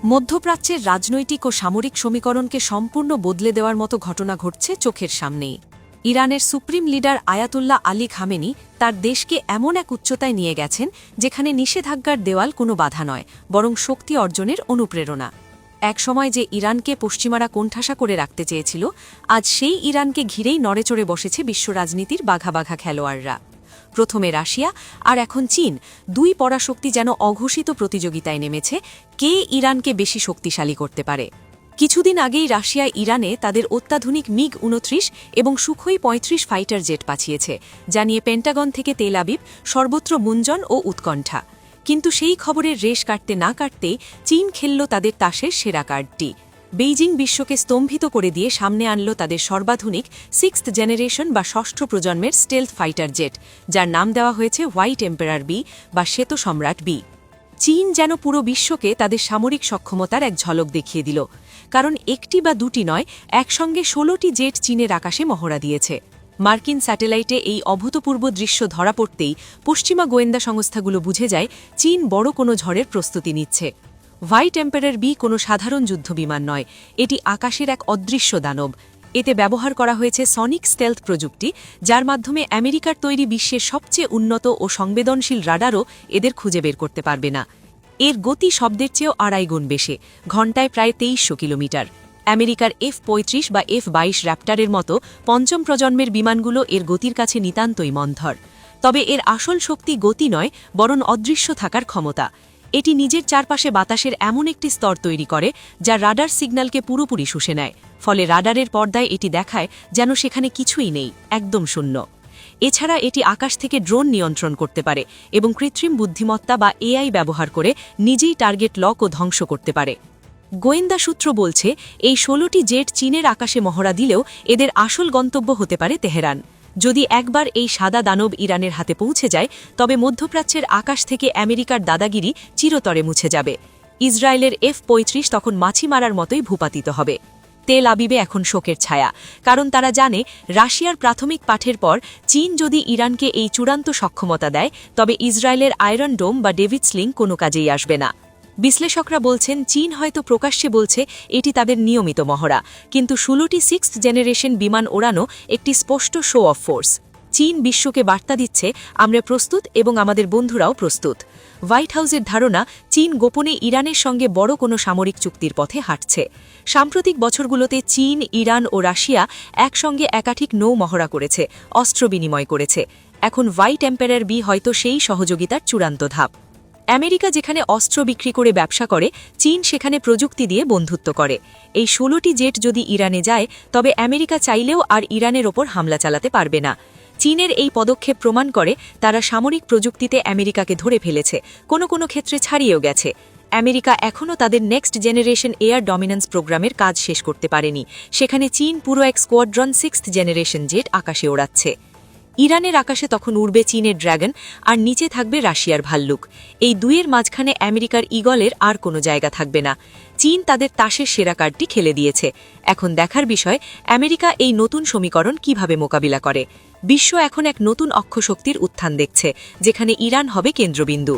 মধ্যপ্রাচ্যের রাজনৈতিক ও সামরিক সমীকরণকে সম্পূর্ণ বদলে দেওয়ার মতো ঘটনা ঘটছে চোখের সামনেই। ইরানের supreme leader Ayatollah Ali Khamenei তার দেশকে এমন এক উচ্চতায় নিয়ে গেছেন যেখানে নিষেধাজ্ঞার দেওয়াল কোনো বাধা নয়, বরং শক্তি অর্জনের অনুপ্রেরণা। একসময় যে ইরানকে পশ্চিমারা কোণঠাসা করে রাখতে চেয়েছিল, আজ সেই ইরানকে ঘিরেই নড়েচড়ে বসেছে বিশ্ব রাজনীতির বাঘা বাঘা খেলোয়াড়রা। প্রথমে রাশিয়া আর এখন চীন, দুই পরাশক্তি যেন অঘোষিত প্রতিযোগিতায় নেমেছে কে ইরানকে বেশি শক্তিশালী করতে পারে। কিছুদিন আগেই রাশিয়া ইরানে তাদের অত্যাধুনিক মিগ-29 এবং সুখোই 35 ফাইটার জেট পাঠিয়েছে, যা নিয়ে পেন্টাগন থেকে তেল আবিব সর্বত্র গুঞ্জন ও উৎকণ্ঠা। কিন্তু সেই খবরের রেশ কাটতে না কাটতেই চীন খেলল তাদের তাসের সেরা কার্ডটি। বেইজিং বিশ্বকে স্তম্ভিত করে দিয়ে সামনে আনল তাদের সর্বাধুনিক 6th জেনারেশন বা ষষ্ঠ প্রজন্মের স্টেলথ ফাইটার জেট, যার নাম দেওয়া হয়েছে হোয়াইট এম্পারার বি বা শ্বেত সম্রাট বি। চীন যেন পুরো বিশ্বকে তাদের সামরিক সক্ষমতার এক ঝলক দেখিয়ে দিল, কারণ একটি বা দুটি নয়, একসঙ্গে 16টি জেট চীনের আকাশে মহড়া দিয়েছে। মার্কিন স্যাটেলাইটে এই অভূতপূর্ব দৃশ্য ধরা পড়তেই পশ্চিমা গোয়েন্দা সংস্থাগুলো বুঝে যায় চীন বড় কোনো ঝড়ের প্রস্তুতি নিচ্ছে। হোয়াইট এম্পারার বি কোনো সাধারণ যুদ্ধবিমান নয়, এটি আকাশের এক অদৃশ্য দানব। এতে ব্যবহার করা হয়েছে সনিক স্টেলথ প্রযুক্তি, যার মাধ্যমে আমেরিকার তৈরি বিশ্বের সবচেয়ে উন্নত ও সংবেদনশীল রাডারও এদের খুঁজে বের করতে পারবে না। এর গতি শব্দের চেয়েও 2.5 গুণ বেশি, ঘণ্টায় প্রায় 2300 কিলোমিটার। আমেরিকার F-35 বা F-22 র্যাপ্টারের মতো পঞ্চম প্রজন্মের বিমানগুলো এর গতির কাছে নিতান্তই মন্থর। তবে এর আসল শক্তি গতি নয়, বরং অদৃশ্য থাকার ক্ষমতা। এটি নিজের চারপাশে বাতাসের এমন একটি স্তর তৈরি করে যা রাডার সিগন্যালকে পুরোপুরি শুষে নেয়, ফলে রাডারের পর্দায় এটি দেখায় যেন সেখানে কিছুই নেই, একদম শূন্য। এছাড়া এটি আকাশ থেকে ড্রোন নিয়ন্ত্রণ করতে পারে এবং কৃত্রিম বুদ্ধিমত্তা বা AI ব্যবহার করে নিজেই টার্গেট লক ও ধ্বংস করতে পারে। গোয়েন্দা সূত্র বলছে এই 16টি জেট চীনের আকাশে মহড়া দিলেও এদের আসল গন্তব্য হতে পারে তেহরান। যদি একবার এই সাদা দানব ইরানের হাতে পৌঁছে যায়, তবে মধ্যপ্রাচ্যের আকাশ থেকে আমেরিকার দাদাগিরি চিরতরে মুছে যাবে। ইসরায়েলের F-35 তখন মাছি মারার মতোই ভূপাতিত হবে। তেল আবিবে এখন শোকের ছায়া, কারণ তারা জানে রাশিয়ার প্রাথমিক পাঠের পর চীন যদি ইরানকে এই চূড়ান্ত সক্ষমতা দেয়, তবে ইসরায়েলের আয়রন ডোম বা ডেভিড স্লিং কোনো কাজেই আসবে না। বিশ্লেষকরা বলছেন চীন হয়তো প্রকাশ্যে বলছে এটি তাদের নিয়মিত মহড়া, কিন্তু 16টি 6th জেনারেশন বিমান ওড়ানো একটি স্পষ্ট শো অফ ফোর্স। চীন বিশ্বকে বার্তা দিচ্ছে আমরা প্রস্তুত এবং আমাদের বন্ধুরাও প্রস্তুত। হোয়াইট হাউসের ধারণা চীন গোপনে ইরানের সঙ্গে বড় কোনো সামরিক চুক্তির পথে হাঁটছে। সাম্প্রতিক বছরগুলোতে চীন, ইরান ও রাশিয়া একসঙ্গে একাধিক নৌ মহড়া করেছে, অস্ত্র বিনিময় করেছে। এখন হোয়াইট এম্পারার বি হয়তো সেই সহযোগিতার চূড়ান্ত ধাপ। আমেরিকা যেখানে অস্ত্র বিক্রি করে ব্যবসা করে, চীন সেখানে প্রযুক্তি দিয়ে বন্ধুত্ব করে। এই 16টি জেট যদি ইরানে যায়, তবে আমেরিকা চাইলেও আর ইরানের ওপর হামলা চালাতে পারবে না। চীনের এই পদক্ষেপ প্রমাণ করে তারা সামরিক প্রযুক্তিতে আমেরিকাকে ধরে ফেলেছে, কোনো কোনো ক্ষেত্রে ছাড়িয়েও গেছে। আমেরিকা এখনও তাদের নেক্সট জেনারেশন এয়ার ডমিনেন্স প্রোগ্রামের কাজ শেষ করতে পারেনি, সেখানে চীন পুরো এক স্কোয়াড্রন 6th জেনারেশন জেট আকাশে ওড়াচ্ছে। ইরানের আকাশে তখন উড়বে চীনের ড্র্যাগন, আর নিচে থাকবে রাশিয়ার ভাল্লুক। এই দুইয়ের মাঝখানে আমেরিকার ঈগলের আর কোনো জায়গা থাকবে না। চীন তাদের তাসের সেরা কার্ডটি খেলে দিয়েছে। এখন দেখার বিষয় আমেরিকা এই নতুন সমীকরণ কিভাবে মোকাবিলা করে। বিশ্ব এখন এক নতুন অক্ষশক্তির উত্থান দেখছে, যেখানে ইরান হবে কেন্দ্রবিন্দু।